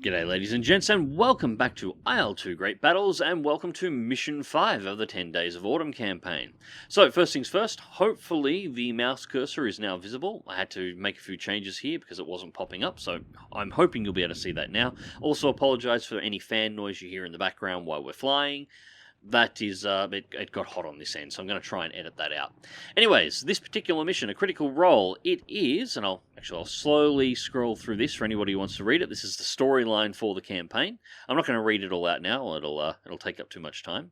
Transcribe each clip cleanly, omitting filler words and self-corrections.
G'day ladies and gents, and welcome back to IL-2 Great Battles, and welcome to Mission 5 of the 10 Days of Autumn campaign. So, first things first, hopefully the mouse cursor is now visible. I had to make a few changes here because it wasn't popping up, so I'm hoping you'll be able to see that now. Also apologise for any fan noise you hear in the background while we're flying. That is, it got hot on this end, so I'm going to try and edit that out. Anyways, this particular mission, a critical role, it is, and I'll slowly scroll through this for anybody who wants to read it. This is the storyline for the campaign. I'm not going to read it all out now, it'll take up too much time.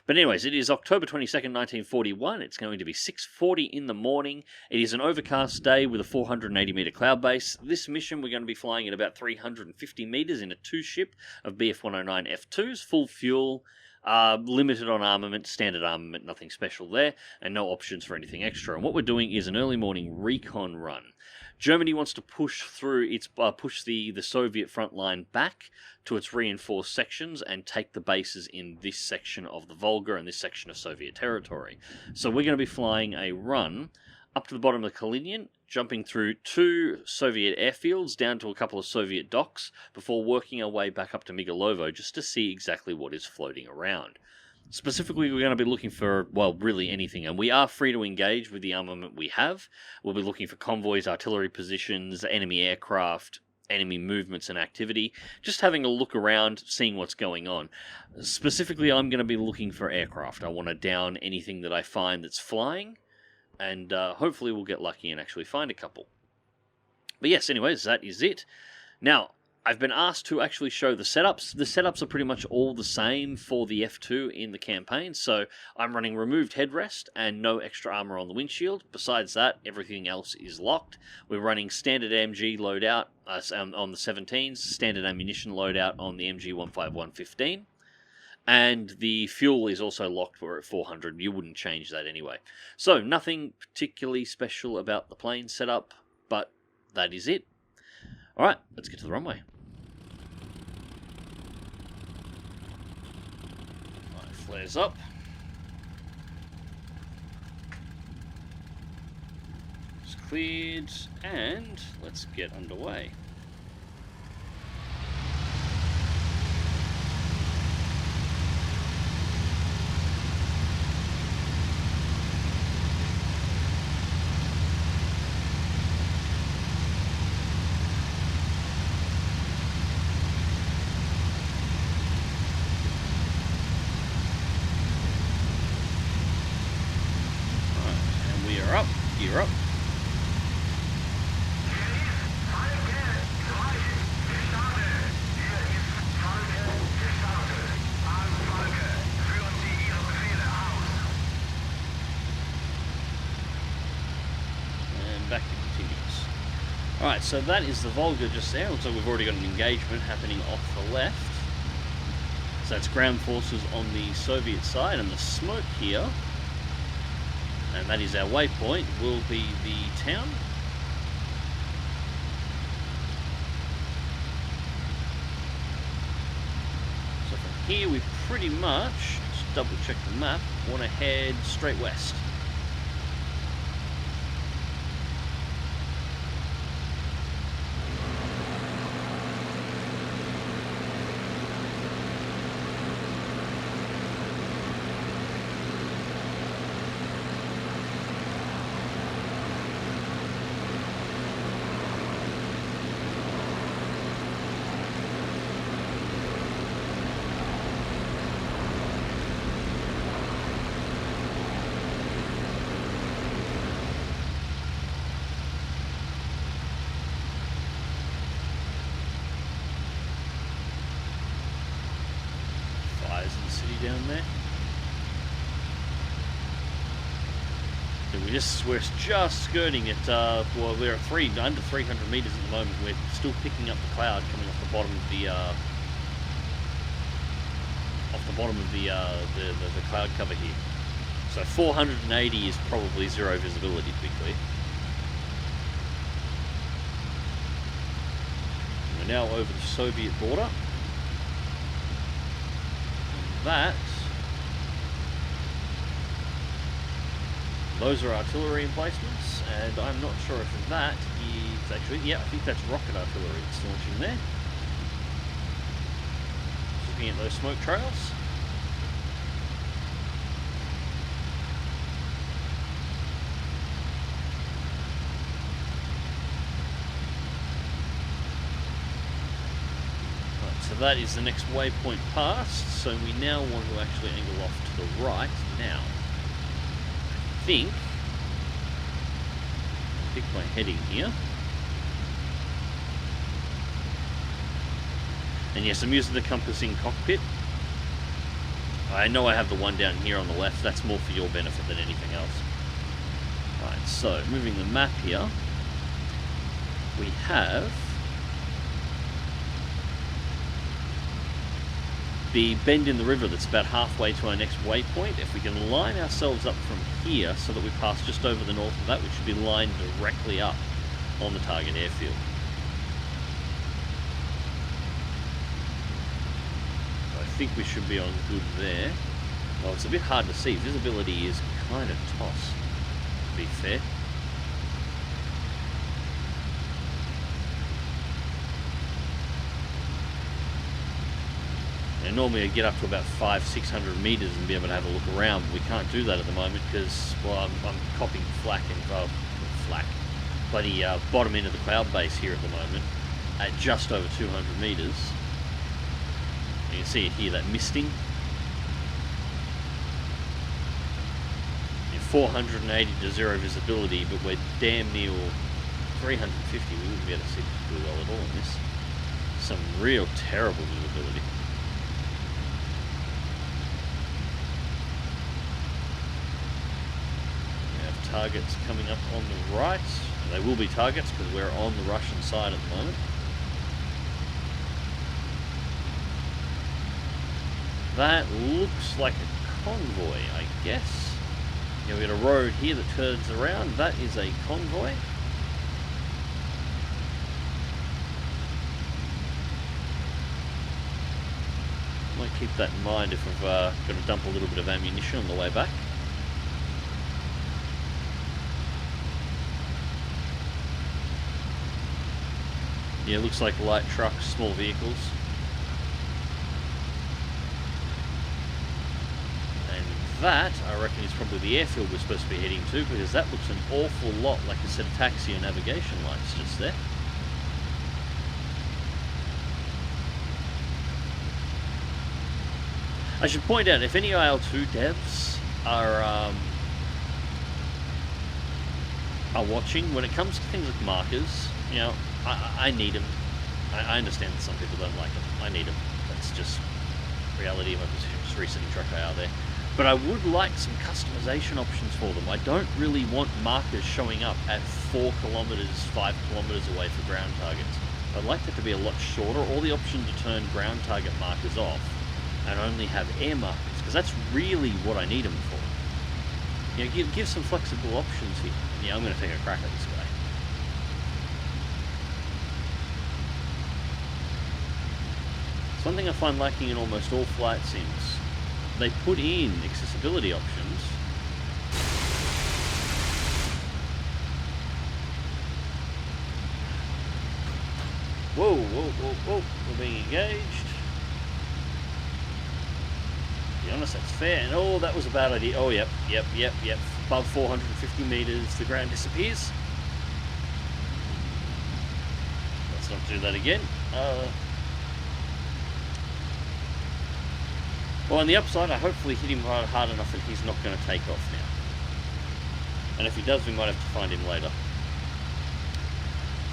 But anyways, it is October 22nd, 1941. It's going to be 6:40 in the morning. It is an overcast day with a 480-meter cloud base. This mission, we're going to be flying at about 350 meters in a two-ship of BF-109 F2s, full fuel, limited on armament, standard armament, nothing special there, and no options for anything extra. And what we're doing is an early morning recon run. Germany wants to push through the Soviet front line back to its reinforced sections and take the bases in this section of the Volga and this section of Soviet territory. So we're going to be flying a run up to the bottom of the Kalinian, jumping through 2 Soviet airfields down to a couple of Soviet docks before working our way back up to Migalovo just to see exactly what is floating around. Specifically, we're going to be looking for, well, really anything, and we are free to engage with the armament we have. We'll be looking for convoys, artillery positions, enemy aircraft, enemy movements and activity, just having a look around, seeing what's going on. Specifically, I'm going to be looking for aircraft. I want to down anything that I find that's flying, and hopefully we'll get lucky and actually find a couple. But yes, anyways, that is it. Now, I've been asked to actually show the setups. The setups are pretty much all the same for the F2 in the campaign, so I'm running removed headrest and no extra armor on the windshield. Besides that, everything else is locked. We're running standard AMG loadout on the 17s, standard ammunition loadout on the MG 15115. And the fuel is also locked for at 400. You wouldn't change that anyway. So, nothing particularly special about the plane setup, but that is it. Alright, let's get to the runway. Right, flares up. It's cleared, and let's get underway. Gear up. And back to continuous. Alright, so that is the Volga just there. Looks like we've already got an engagement happening off the left. So that's ground forces on the Soviet side, and the smoke here, and that is our waypoint, will be the town. So from here we pretty much, just double check the map, want to head straight west. Down there. So we're just skirting it. Well, we're at under 300 meters at the moment. We're still picking up the cloud coming off the bottom of the cloud cover here. So 480 is probably zero visibility, to be clear. We're now over the Soviet border. That Those are artillery emplacements, and I'm not sure if that is actually, yeah, I think that's rocket artillery that's launching there. Just looking at those smoke trails. Right, so that is the next waypoint passed, so we now want to actually angle off to the right now. I pick my heading here, and yes, I'm using the compassing cockpit. I know I have the one down here on the left. That's more for your benefit than anything else. Right, so moving the map here, we have the bend in the river that's about halfway to our next waypoint. If we can line ourselves up from here so that we pass just over the north of that, we should be lined directly up on the target airfield. So I think we should be on good there. Well, it's a bit hard to see. Visibility is kind of toss, to be fair. And normally I get up to about 500-600 meters and be able to have a look around, but we can't do that at the moment because, well, I'm copying flak and bloody bottom end of the cloud base here at the moment at just over 200 meters. You can see it here, that misting. 480 to zero visibility, but we're damn near 350. We wouldn't be able to see too well at all in this. Some real terrible visibility. Targets coming up on the right. They will be targets because we're on the Russian side at the moment. That looks like a convoy, I guess. Yeah, we've got a road here that turns around. That is a convoy. Might keep that in mind if we've got to dump a little bit of ammunition on the way back. Yeah, looks like light trucks, small vehicles. And that, I reckon, is probably the airfield we're supposed to be heading to, because that looks an awful lot like a set of taxi or navigation lights just there. I should point out, if any IL-2 devs are watching, when it comes to things like markers, you know, I need them. I understand that some people don't like them. I need them. That's just reality of my position. Just resetting TrackIR there. But I would like some customization options for them. I don't really want markers showing up at 4 kilometers, 5 kilometers away for ground targets. I'd like that to be a lot shorter, or the option to turn ground target markers off and only have air markers, because that's really what I need them for. You know, give some flexible options here. Yeah, I'm going to take a crack at this guy. One thing I find lacking in almost all flight sims, they put in accessibility options. Whoa, whoa, whoa, whoa, we're being engaged. To be honest, that's fair. And oh, that was a bad idea. Oh, yep. Above 450 meters, the ground disappears. Let's not do that again. Well, on the upside, I hopefully hit him hard enough that he's not going to take off now. And if he does, we might have to find him later.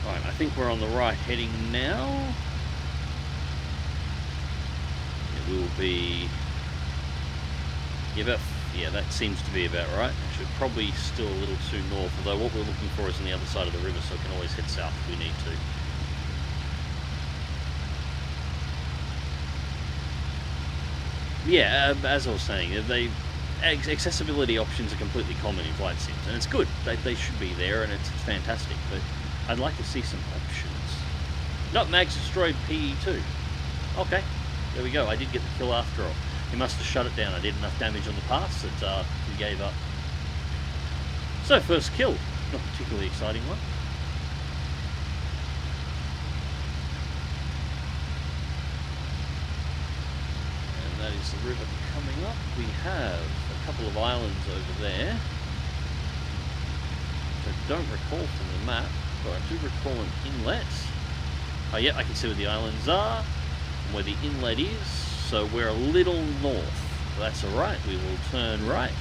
Right, I think we're on the right heading now. It will be... Yeah, that seems to be about right. Actually, probably still a little too north, although what we're looking for is on the other side of the river, so we can always head south if we need to. Yeah, as I was saying, accessibility options are completely common in flight sims, and it's good. They should be there, and it's fantastic, but I'd like to see some options. Not Mags destroyed PE2. Okay, there we go. I did get the kill after all. He must have shut it down. I did enough damage on the pass that he gave up. So first kill, not particularly exciting one. And that is the river coming up. We have a couple of islands over there. Which I don't recall from the map, but I do recall an inlet. Oh yeah, I can see where the islands are, and where the inlet is, so we're a little north. That's alright, we will turn right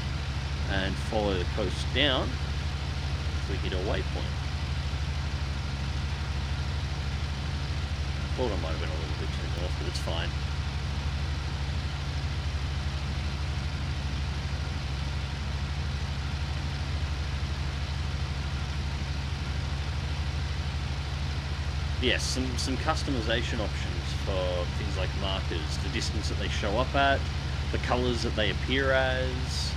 and follow the coast down if we hit a waypoint. Thought I might have been a little bit too north, but it's fine. Yes, some customization options for things like markers, the distance that they show up at, the colours that they appear as,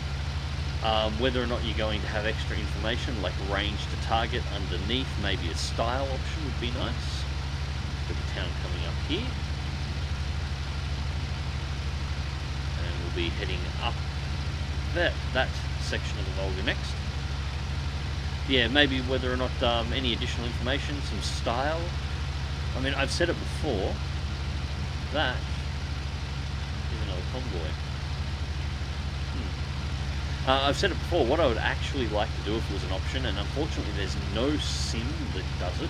whether or not you're going to have extra information like range to target underneath. Maybe a style option would be nice. Got the town coming up here. And we'll be heading up that section of the Volga next. Yeah, maybe whether or not any additional information, some style. I mean, I've said it before, that is another convoy. I've said it before, what I would actually like to do if it was an option, and unfortunately there's no sim that does it,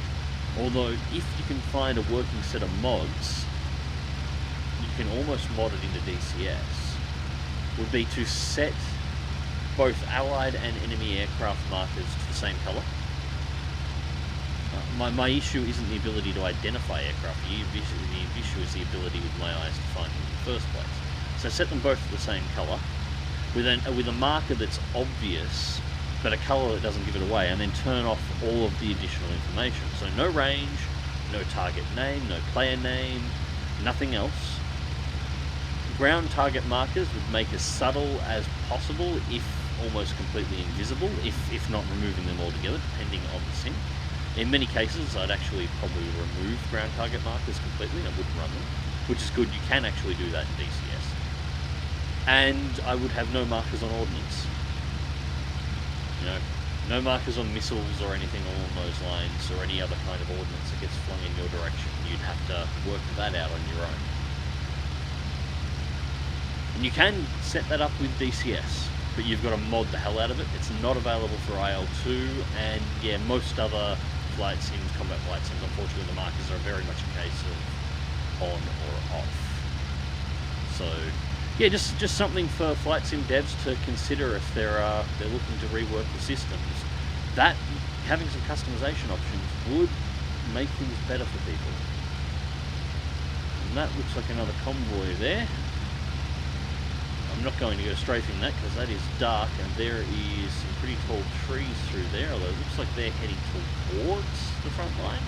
although if you can find a working set of mods, you can almost mod it into DCS, would be to set both allied and enemy aircraft markers to the same colour. My issue isn't the ability to identify aircraft, the issue is the ability with my eyes to find them in the first place. So set them both to the same colour, with a marker that's obvious, but a colour that doesn't give it away, and then turn off all of the additional information. So no range, no target name, no player name, nothing else. Ground target markers would make as subtle as possible, if almost completely invisible, if not removing them altogether, depending on the sim. In many cases, I'd actually probably remove ground target markers completely, I wouldn't run them, which is good, you can actually do that in DCS. And I would have no markers on ordnance. You know, no markers on missiles or anything along those lines, or any other kind of ordnance that gets flung in your direction. You'd have to work that out on your own. And you can set that up with DCS, but you've got to mod the hell out of it. It's not available for IL-2, and yeah, most other flight sims, combat flight sims, unfortunately the markers are very much a case of on or off. So yeah, just something for flight sim devs to consider if they're looking to rework the systems. That having some customization options would make things better for people. And that looks like another convoy there. I'm not going to go strafing that because that is dark, and there is some pretty tall trees through there, although it looks like they're heading towards the front line.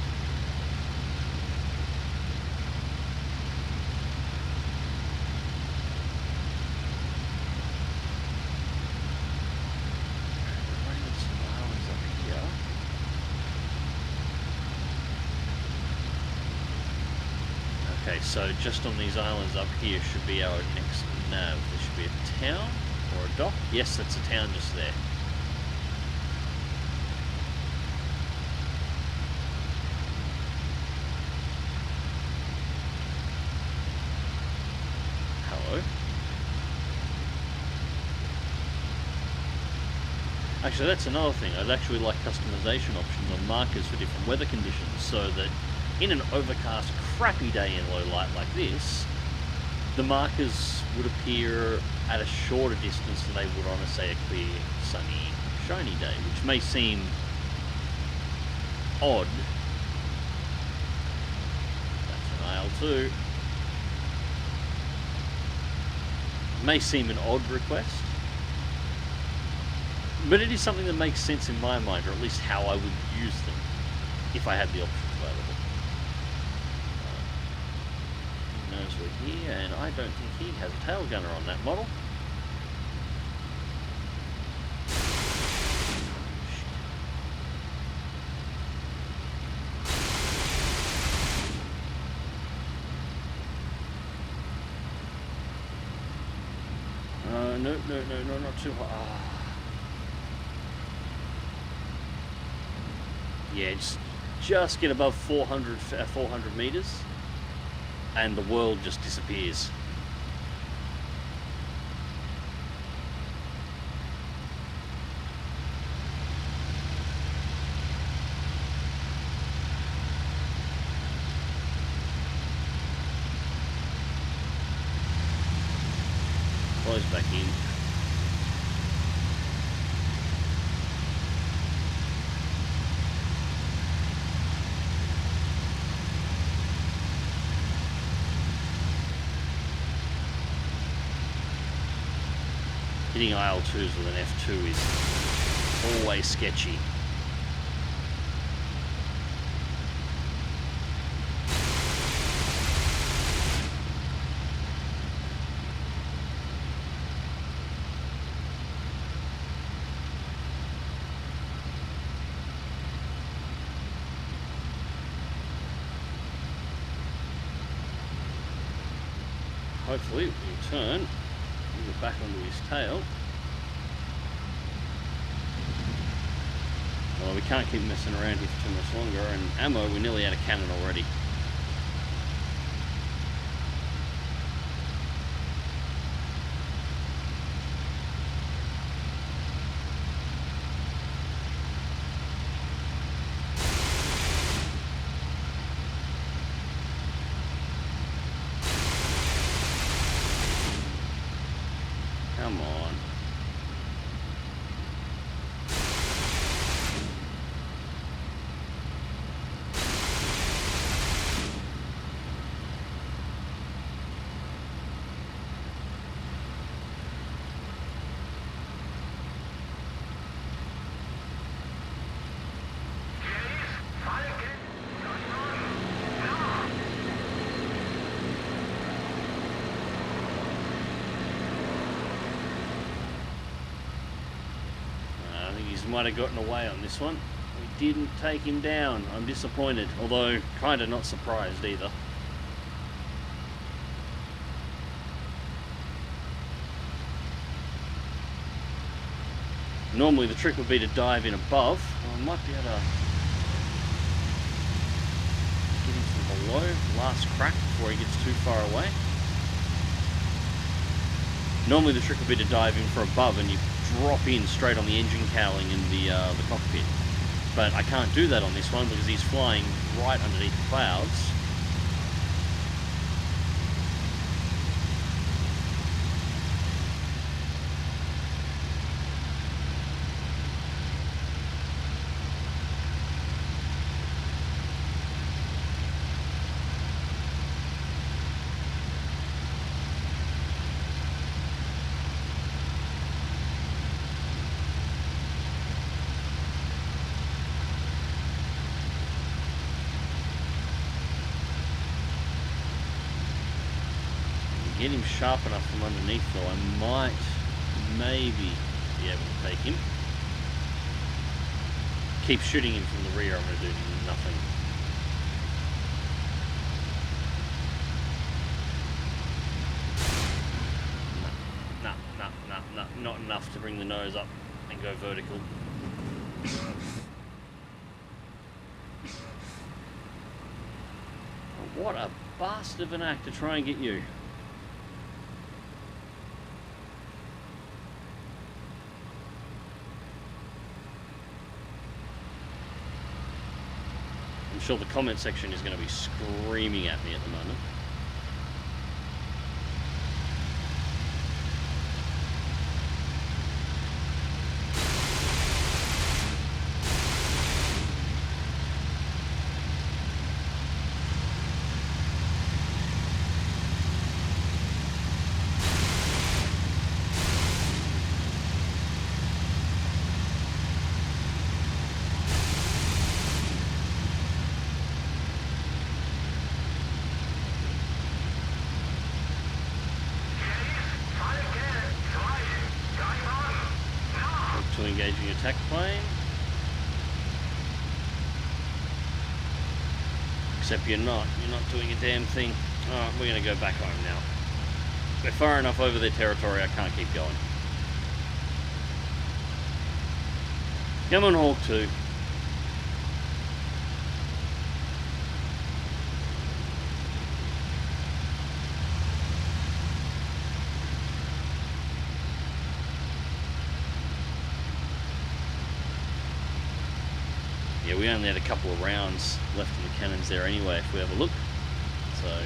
Okay, so just on these islands up here should be our next nav. There should be a town or a dock. Yes, that's a town just there. Hello. Actually, that's another thing. I'd actually like customization options on markers for different weather conditions, so that in an overcast, crappy day in low light like this, the markers would appear at a shorter distance than they would on, say, a clear, sunny, shiny day, which may seem odd. That's an IL-2. May seem an odd request, but it is something that makes sense in my mind, or at least how I would use them if I had the options available. We're here, and I don't think he has a tail gunner on that model. No, not too hot. Yeah, just get above 400 meters, and the world just disappears. Close back in. Hitting IL-2s with an F2 is always sketchy. Hopefully we can turn and get back onto his tail. Well, we can't keep messing around here for too much longer, and ammo, we're nearly out of cannon already. Come on. Might have gotten away on this one. We didn't take him down. I'm disappointed, although kind of not surprised either. Normally the trick would be to dive in above. I might be able to get him from below, last crack before he gets too far away. Normally the trick would be to dive in from above and you drop in straight on the engine cowling in the cockpit. But I can't do that on this one because he's flying right underneath the clouds. Get him sharp enough from underneath though, I might maybe be able to take him. Keep shooting him from the rear, I'm going to do nothing. No, not enough to bring the nose up and go vertical. What a bastard of an act to try and get you. I'm sure the comment section is going to be screaming at me at the moment. To engaging attack plane. Except you're not doing a damn thing. Alright, we're going to go back home now. We're far enough over their territory, I can't keep going. Come on, Hawk 2. Yeah, we only had a couple of rounds left in the cannons there anyway, if we have a look. So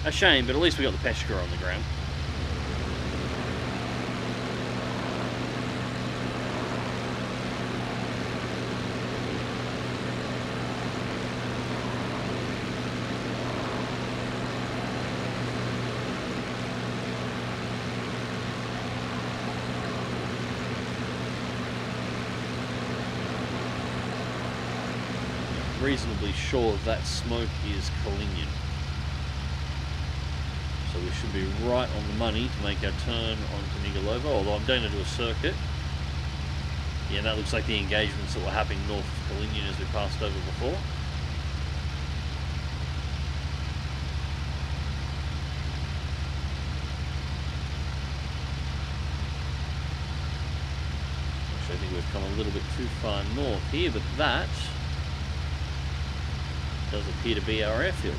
a shame, but at least we got the Peshka on the ground. Reasonably sure that smoke is Kalinian. So we should be right on the money to make our turn onto Nigalovo, although I'm going to do a circuit. Yeah, that looks like the engagements that were happening north of Kalinian as we passed over before. Actually, I think we've come a little bit too far north here, but that does appear to be our airfield.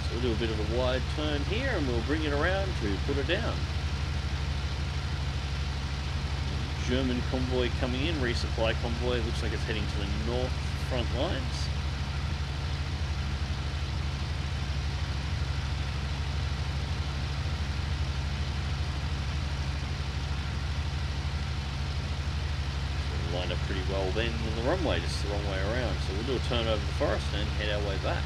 So we'll do a bit of a wide turn here and we'll bring it around to put it down. German convoy coming in, resupply convoy, looks like it's heading to the north front lines. So we'll line up pretty well then on the runway, just the wrong way around. So we'll do a turn over the forest and head our way back.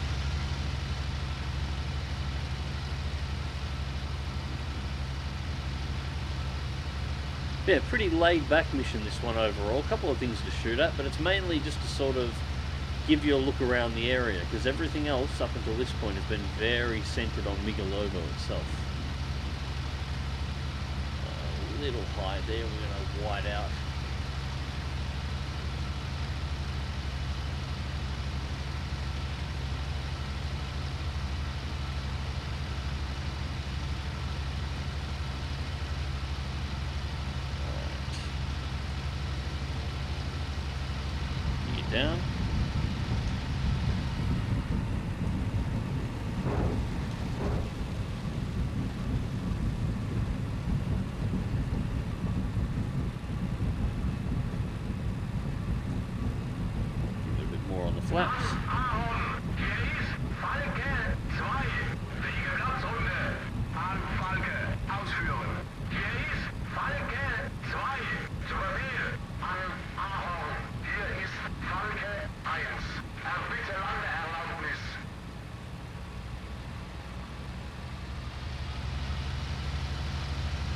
Yeah, pretty laid back mission this one overall. A couple of things to shoot at, but it's mainly just to sort of give you a look around the area, because everything else up until this point has been very centered on Migalovo itself. A little high there, we're going to wide out. Down. A little bit more on the flaps.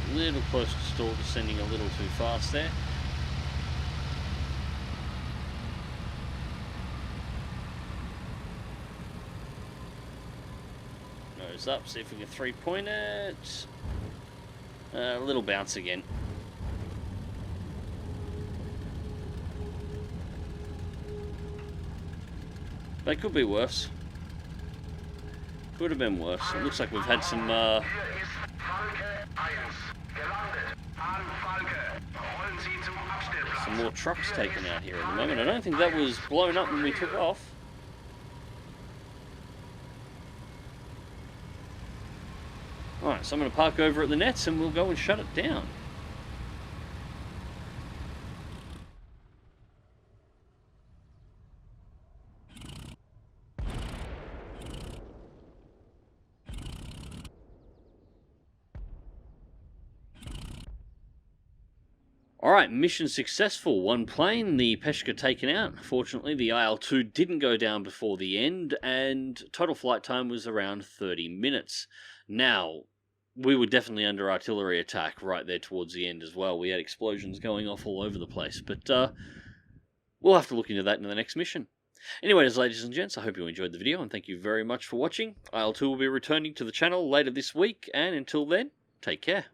A little close to stall, descending a little too fast there. Nose up, see if we can three-point it. A little bounce again. They could be worse. Could have been worse. It looks like we've had some more trucks taken out here at the moment. I don't think that was blown up when we took off. Alright, so I'm going to park over at the nets and we'll go and shut it down. Alright, mission successful. One plane, the Peshka taken out. Fortunately, the IL-2 didn't go down before the end, and total flight time was around 30 minutes. Now, we were definitely under artillery attack right there towards the end as well. We had explosions going off all over the place, but we'll have to look into that in the next mission. Anyways, ladies and gents, I hope you enjoyed the video, and thank you very much for watching. IL-2 will be returning to the channel later this week, and until then, take care.